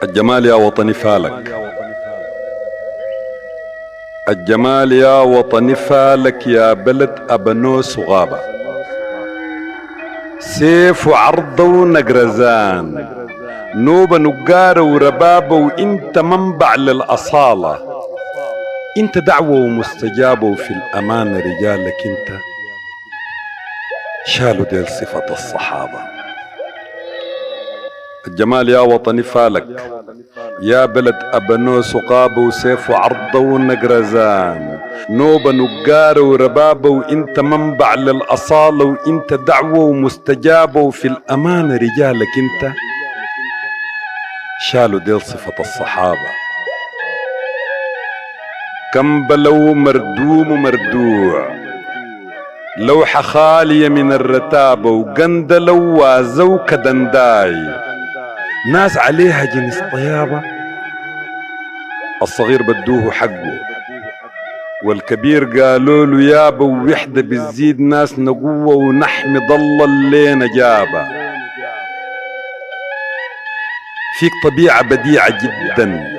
الجمال يا وطني فالك، الجمال يا وطني فالك، يا بلد أبنوس وغابة، سيف وعرضة ونقرزان، نوبة نقارة وربابة، وانت منبع للأصالة، انت دعوة ومستجابة، وفي الأمان رجالك انت شالوا ديل صفة الصحابة. الجمال يا وطني فالك، يا بلد أبنوس وقابة، وسيف وعرضة ونقرزان، نوبة نقارة وربابة، وانت منبع للأصالة، وانت دعوة ومستجابة، وفي الأمان رجالك انت شالوا ديل صفة الصحابة. كمبلة مردوم ومردوع، لوحة خالية من الرتابة، وقندلة وازو كدنداي، ناس عليها جنس طيابة، الصغير بدوه حقه، والكبير قالوا له يابا، ووحدة بتزيد ناس نقوة، ونحمي ضل اللينا جابة. فيك طبيعة بديعة جدا،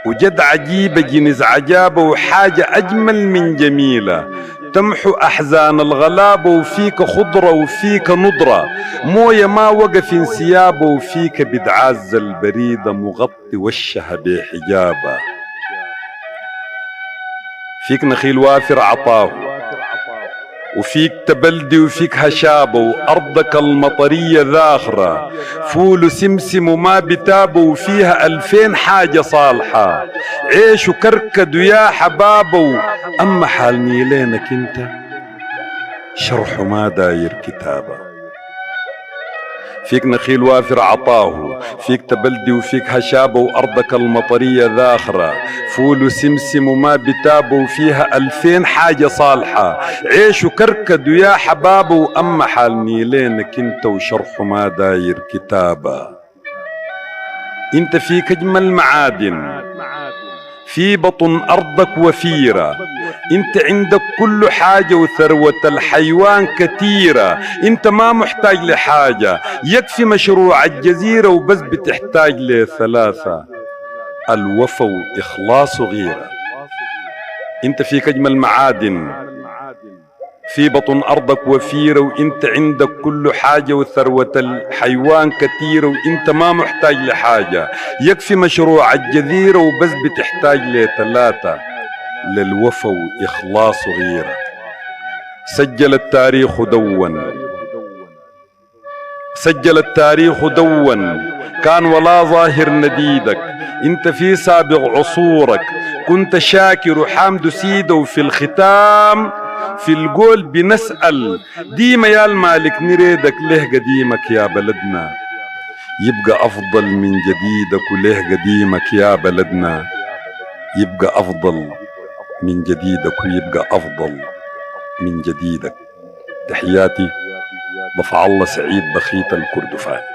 وجد عجيبة جنس عجابة، وحاجة أجمل من جميلة تمحو أحزان الغلابة، وفيك خضرة وفيك نضرة، موية ما وقف انسيابة، وفيك بدعاز البريدة مغطي وشها بحجابة. فيك نخيل وافر عطاه، وفيك تبلدي وفيك هشابة، وأرضك المطرية ذاخرة، فول سمسم وما بتابه، وفيها 2000 حاجة صالحة، عيش وكركد ويا حبابه، أما حال نيلينك انت شرحه ما داير كتابة. فيك نخيل وافر عطاه، فيك تبلدي وفيك هشابة، وأرضك المطرية ذاخرة، فول وسمسم وما بتابه، وفيها 2000 حاجة صالحة، عيش وكركد ويا حبابه، وأما حال نيلينك انت وشرحه ما داير كتابة. انت فيك أجمل معادن في بطن أرضك وفيرة، انت عندك كل حاجة، وثروة الحيوان كتيرة، انت ما محتاج لحاجة، يكفي مشروع الجزيرة، وبس بتحتاج لثلاثة: الوفا وإخلاص وغيرة. انت فيك أجمل معادن في بطن أرضك وفيرة، وانت عندك كل حاجة، وثروة الحيوان كتيرة، وانت ما محتاج لحاجة، يكفي مشروع الجزيرة، وبس بتحتاج لثلاثة: للوفا وإخلاص وغيرة. سجل التاريخ دون، سجل التاريخ دون، كان ولا ظاهر نديدك، انت في سابق عصورك كنت شاكر وحامد سيده، وفي الختام في القول بنسأل ديما يا المالك نريدك، ليه قديمك يا بلدنا يبقى أفضل من جديدك، وليه قديمك يا بلدنا يبقى أفضل من جديدك، ويبقى أفضل من جديدك. تحياتي ضفع الله سعيد بخيت الكردفاني.